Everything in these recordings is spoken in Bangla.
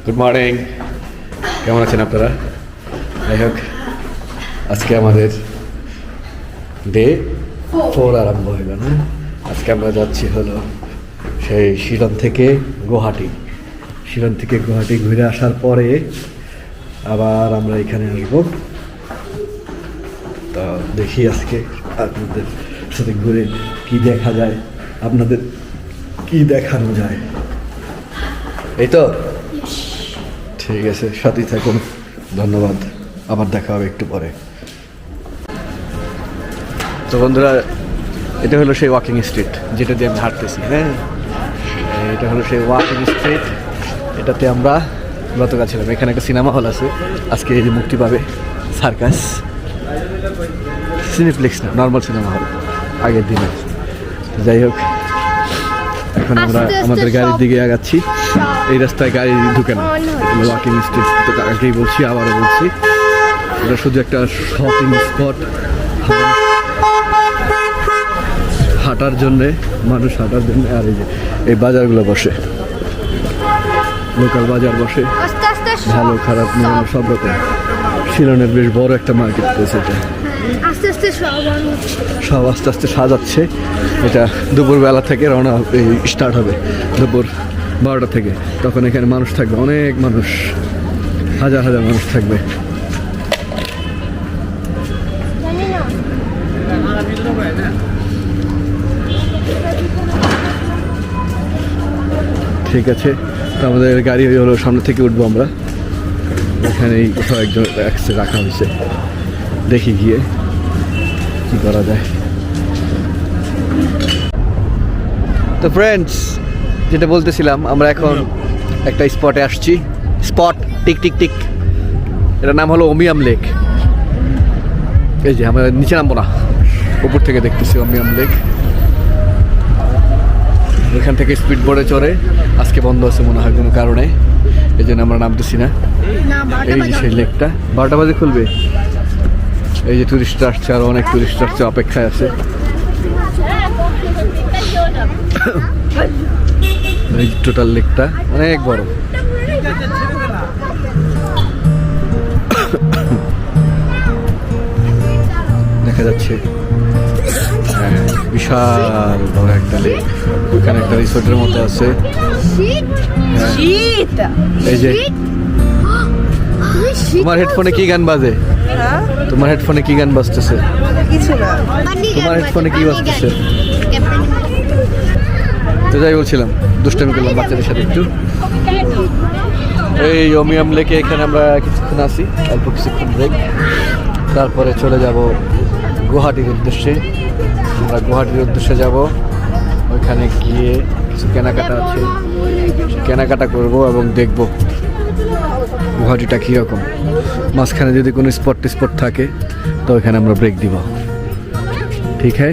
গুড মর্নিং, কেমন আছেন আপনারা? যাই হোক, আজকে আমাদের ডে 4 আরম্ভ হইল না। আজকে আমরা যাচ্ছি হলো সেই শিলং থেকে গুয়াহাটি। শিলং থেকে গুয়াহাটি ঘুরে আসার পরে আবার আমরা এখানে আসবো। তা দেখি আজকে আপনাদের সাথে ঘুরে কি দেখা যায়, আপনাদের কি দেখানো যায়। এই তো ঠিক আছে, সাথেই থাকুন। ধন্যবাদ, আবার দেখা হবে একটু পরে। তো বন্ধুরা, এটা হলো সেই ওয়াকিং স্ট্রিট যেটা দিয়ে আমি হাঁটতেছি। হ্যাঁ, এটা হলো সেই ওয়াকিং স্ট্রিট। এটাতে আমরা গতকাল ছিলাম। এখানে একটা সিনেমা হল আছে, আজকে এই যে মুক্তি পাবে, সার্কাস। সিনেপ্লেক্স না, নর্মাল সিনেমা হল আগের দিনে। যাই হোক, এখন আমরা আমাদের গাড়ির দিকে আগাচ্ছি। এই রাস্তায় গাড়ি ঢুকে না, ওয়াকিং স্ট্রিট তো আগেই বলছি, আবারও বলছি, এটা শুধু একটা শপিং স্পট। হাঁটার জন্যে, মানুষ হাঁটার জন্য। আর এই যে এই বাজারগুলো বসে, লোকাল বাজার বসে, ভালো খারাপ সব রকম। শিলংয়ের বেশ বড় একটা মার্কেট প্লেস এটা। সব আস্তে আস্তে সাজাচ্ছে। এটা দুপুরবেলা থেকে রওনা স্টার্ট হবে, দুপুর 12টা থেকে। তখন এখানে মানুষ থাকবে, অনেক মানুষ, হাজার হাজার মানুষ থাকবে। ঠিক আছে, তো আমাদের গাড়ি হলো সামনে থেকে উঠবো আমরা। এখানেই কোথাও একজন রাখা হয়েছে, দেখি গিয়ে কি করা যায়। তো ফ্রেন্ডস, যেটা বলতেছিলাম, আমরা এখন একটা স্পটে আসছি। স্পট টিক টিক টিক, এটার নাম হলো ওমিয়াম লেক। এই যে আমরা নিচে নামবো না, উপর থেকে দেখতেছি ওমিয়াম লেক। এখান থেকে স্পিড বোর্ডে চড়ে, আজকে বন্ধ আছে মনে হয় কোনো কারণে, এই জন্য আমরা নামতেছি না। এই যে সেই লেকটা 12টা বাজে খুলবে। এই যে টুরিস্ট আসছে, আরো অনেক টুরিস্ট আসছে, অপেক্ষায় আছে। এই টোটাল লেকটা অনেক বড়। দেখা যাচ্ছে বিশাল বড় একটা লেক। ওখানে একটা রিসোর্টের মতো আছে। এই যে তোমার হেডফোনে কি গান বাজে? তোমার হেডফোনে কি গান বাজতেছে? কিছু না। তোমার হেডফোনে কি বাজতেছে? তো যাই বলছিলাম, দুষ্টামি করলাম বাচ্চাদের সাথে একটু। এই ওমিয়াম লেকে এখানে আমরা কিছুক্ষণ আসি, অল্প কিছুক্ষণ ব্রেক, তারপরে চলে যাব গুয়াহাটির উদ্দেশ্যে। আমরা গুয়াহাটির উদ্দেশ্যে যাব। ওইখানে গিয়ে কিছু কেনাকাটা আছে, কেনাকাটা করব এবং দেখব গুয়াহাটিটা কীরকম। মাঝখানে যদি কোনো স্পট থাকে তো ওইখানে আমরা ব্রেক দিব। ঠিক আছে,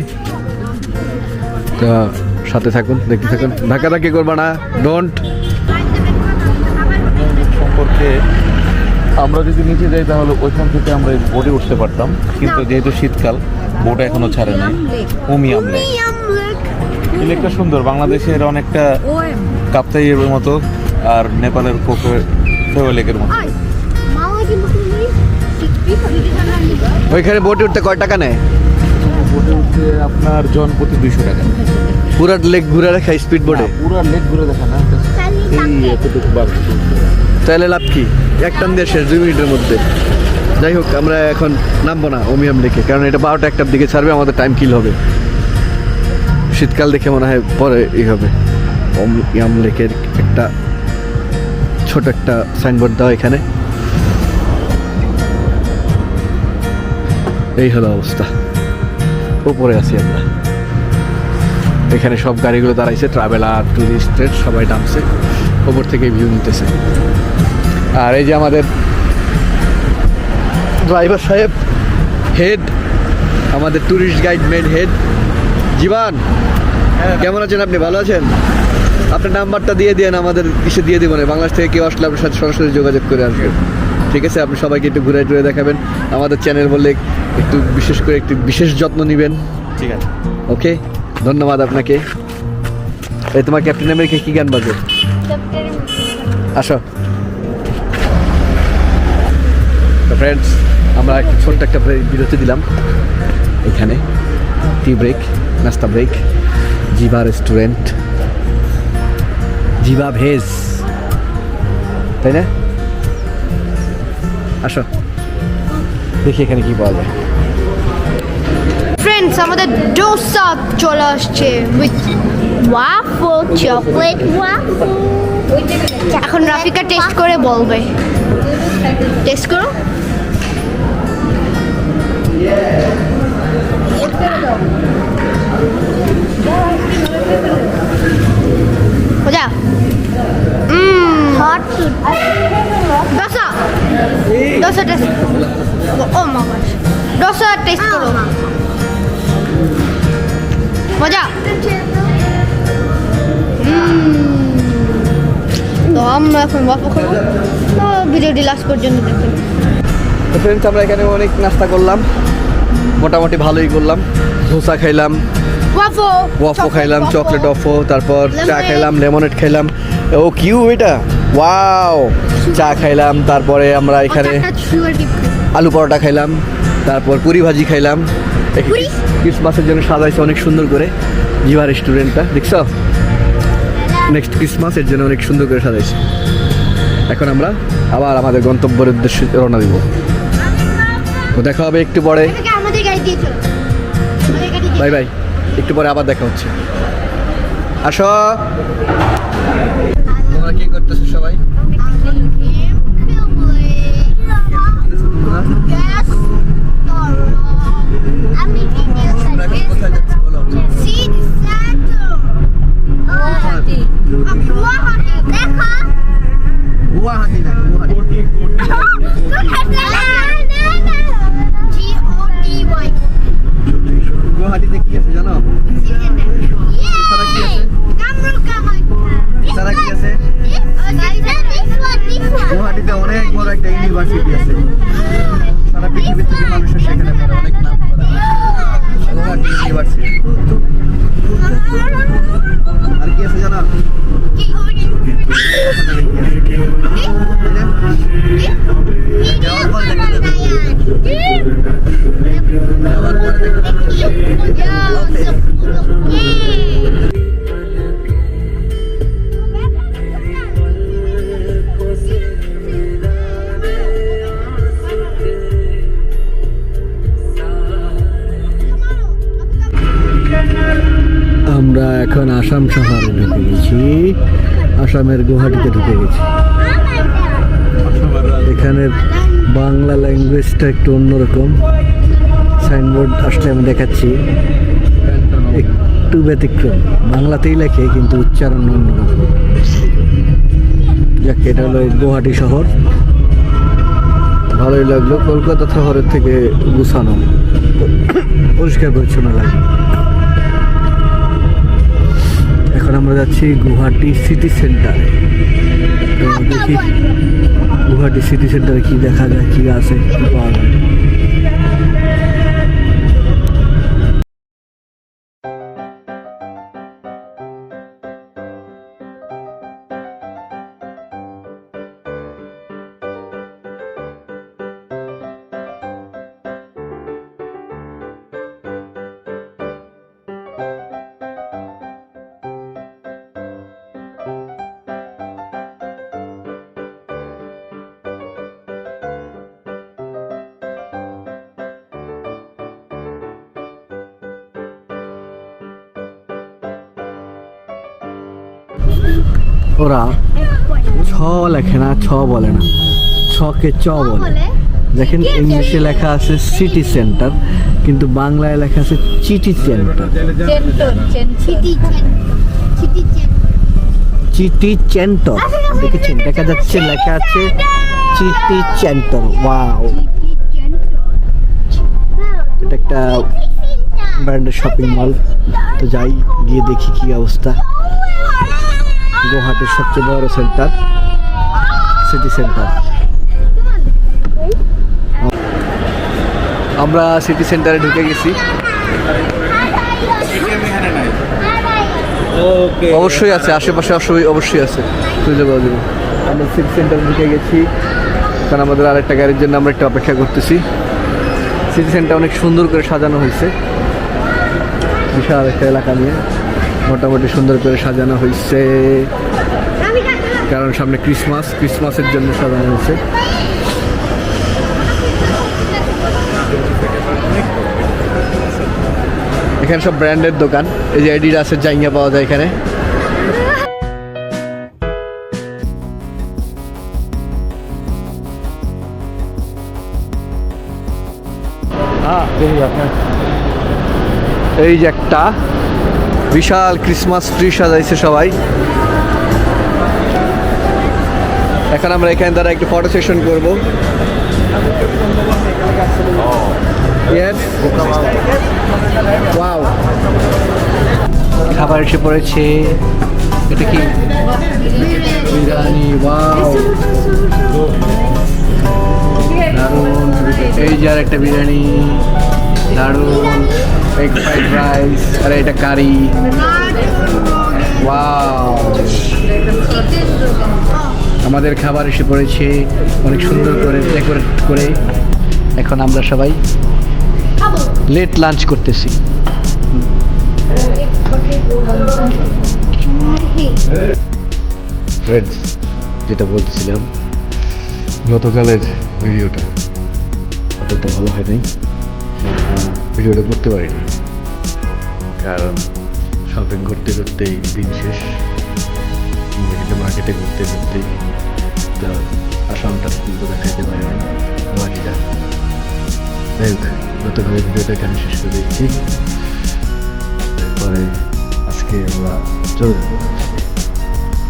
তো সাথে থাকুন, দেখতে থাকুন, ধাক্কাধাক্কি করবা না, ডোন্ট। সম্পর্কে আমরা যদি নিচে যাই তাহলে ওইখান থেকে আমরা বোটে উঠতে পারতাম, কিন্তু যেহেতু শীতকাল, বোট এখনো ছাড়ে নাই। ওমিয়াম লেক, এই লেকটা সুন্দর, বাংলাদেশের অনেকটা কাপ্তাইয়ের মতো আর নেপালের ফেও লেকের মতো। ওইখানে বোটে উঠতে কয় টাকা নেয়? বোটে উঠতে আপনার জন প্রতি 200 টাকা। পুরা লেক ঘুরে রাখা স্পিড বোটে? পুরো লেক ঘুরে দেখা না, এই এতটুকু বার। তাহলে লাভ কি? এক টান দিয়ে শেষ 2 মিনিটের মধ্যে। যাই হোক, আমরা এখন নামবো না ওমিয়াম লেকে, কারণ এটা 12টা 1টার দিকে ছাড়বে, আমাদের টাইম কিল হবে। শীতকাল দেখে মনে হয় পরে হবে। ওমিয়াম লেকের একটা ছোট একটা সাইনবোর্ড দেওয়া এখানে। এই হলো অবস্থা, উপরে আছি আমরা। এখানে সব গাড়িগুলো দাঁড়াইছে, ট্রাভেলার, টুরিস্টের সবাই নামছে, উপর থেকে ভিউ নিতেছে। আর এই যে আমাদের ড্রাইভার সাহেব, হেড, আমাদের ট্যুরিস্ট গাইড মেন হেড জীবন। কেমন আছেন আপনি? ভালো আছেন? আপনার নাম্বারটা দিয়ে দেন, আমাদের কিসে দিয়ে দিব না, বাংলাদেশ থেকে কেউ আসলে আপনার সাথে সরাসরি যোগাযোগ করে আসবেন। ঠিক আছে, আপনি সবাইকে একটু ঘুরে টুরে দেখাবেন, আমাদের চ্যানেল বললে একটু বিশেষ করে একটু বিশেষ যত্ন নেবেন। ঠিক আছে, ওকে, ধন্যবাদ আপনাকে। এই তোমার ক্যাপ্টেন আমেরিকা কি গান বাজে? আসো। ফ্রেন্ডস, আমরা একটা ছোট্ট একটা বিরতি দিলাম এখানে, টি ব্রেক, নাস্তা ব্রেক, জিভা রেস্টুরেন্ট, জিভা ভেজ, তাই না? আসো দেখি এখানে কি পাওয়া যায়। ফ্রেন্ডস, আমাদের ডোসা চলে আসছে উইথ ওয়াফল, চকলেট ওয়াফল। এখন রাফিকা টেস্ট করে বলবে। টেস্ট করো। মজা। Hot dosa, dosa taste. Oh my God, dosa test করো। মজা। তো আমরা এখন ওয়াফল খাবো। তো ভিডিওটি লাস্ট পর্যন্ত দেখুন। তো ফ্রেন্ডস, আমরা এখানে অনেক নাস্তা করলাম, মোটামুটি ভালোই করলাম। ধোসা খাইলাম, ওয়াফো খাইলাম, চকলেট ওয়াফো, তারপর চা খাইলাম, লেমনেড খাইলাম। ও কিউ এটা, ওয়াও। চা খাইলাম, তারপরে আমরা এখানে আলু পরোটা খাইলাম, তারপর পুরি ভাজি খাইলাম। ক্রিসমাসের জন্য সাজাইছে অনেক সুন্দর করে জিভা রেস্টুরেন্টটা, দেখছো? নেক্সট ক্রিসমাস এর জন্য অনেক সুন্দর করে সাজাইছে। এখন আমরা আবার আমাদের গন্তব্যের উদ্দেশ্যে রওনা দিব। তো দেখা হবে একটু পরে। বাই বাই, একটু পরে আবার দেখা হচ্ছে। আসো। তোমরা কি করতেছো সবাই? কোথায় যাচ্ছি বলো? গুয়াহাটি না, গুয়াহাটি। গুয়াহাটিতে কি আছে জানো? এছাড়া কি আছে? গুয়াহাটিতে অনেক বড় একটা ইউনিভার্সিটি আছে, সারা পৃথিবী থেকে মানুষের সেখানে পড়ে, অনেক নাম করা গুয়াহাটি ইউনিভার্সিটি। আর কি আছে জানো? আমরা এখন আসাম শহরে ঢুকে গেছি, আসামের গুয়াহাটিতে ঢুকে গেছি। এখানে বাংলা ল্যাঙ্গুয়েজটা একটু অন্যরকম, সাইনবোর্ড আসলে আমি দেখাচ্ছি, একটু ব্যতিক্রম। বাংলাতেই লেখে কিন্তু উচ্চারণ অন্যরকম। যাক, এটা হলো গুয়াহাটি শহর, ভালোই লাগলো। কলকাতা শহরের থেকে গুছানো, পরিষ্কার পরিচ্ছন্ন লাগে। এখন আমরা যাচ্ছি গুয়াহাটি সিটি সেন্টারে। তো দেখি গুয়াহাটি সিটি সেন্টারে কি দেখা যায়, কি আছে, কি পাওয়া যায়। ওরা ছ লেখে না, ছ বলে না, ছকে চ বলে। দেখেন ইংলিশে লেখা আছে সিটি সেন্টার, কিন্তু বাংলায় লেখা আছে চিটি সেন্টার, চিটি সেন্টার। দেখেছেন, দেখা যাচ্ছে লেখা আছে চিটি সেন্টার। ওয়াও, এটা একটা ব্র্যান্ডের শপিং মল। তো যাই, গিয়ে দেখি কি অবস্থা। গুয়াহাটির সবচেয়ে বড় সেন্টার, সিটি সেন্টার। আমরা সিটি সেন্টারে ঢুকে গেছি। অবশ্যই আছে, আশেপাশে অবশ্যই আছে, খুঁজে পাওয়া যাবে। আমরা সিটি সেন্টারে ঢুকে গেছি। এখন আমাদের আরেকটা গাড়ির জন্য আমরা একটু অপেক্ষা করতেছি। সিটি সেন্টার অনেক সুন্দর করে সাজানো হয়েছে, বিশাল একটা এলাকা নিয়ে মোটামুটি সুন্দর করে সাজানো হয়েছে, কারণ সামনে ক্রিসমাসের জন্য সাজানো হয়েছে। এখানে সব ব্র্যান্ডের দোকান, এই যে অ্যাডিডাসের জায়গা পাওয়া যায় এখানে। এই যে একটা বিশাল ক্রিসমাস ট্রি সাজাইছে সবাই। এখন আমরা এখানে দ্বারা একটু ফটো সেশন করবো। Yes. Wow. খাবার এসে পড়েছে, এটা কি বিরিয়ানি? ওয়াও, দারুন। এই যে আর একটা বিরিয়ানি, দারুন। এগ ফ্রাইড রাইস, আর এটা কারি। ওয়াও, আমাদের খাবার এসে পড়েছে অনেক সুন্দর করে ডেকোরেট করে। এখন আমরা সবাই লেট লাঞ্চ করতেছি। ফ্রেন্ডস, যেটা বলতেছিলাম, গতকালের ভিডিওটা অতটা ভালো হয় নাই, ভিডিওটা করতে পারিনি কারণ শপিং করতে করতেই দিন শেষ, মার্কেটে ঘুরতে ঘুরতেই তো আসামটা কিন্তু দেখাইতে পারিনি বাকিটা। যাই হোক, গতকালের ভিডিওটা এখানে শেষ করে দিচ্ছি। তারপরে আজকে আমরা চলে যাবো।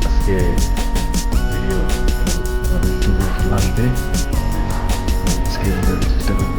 আজকে ভিডিও লাস্ট ডে, আজকে চেষ্টা করবো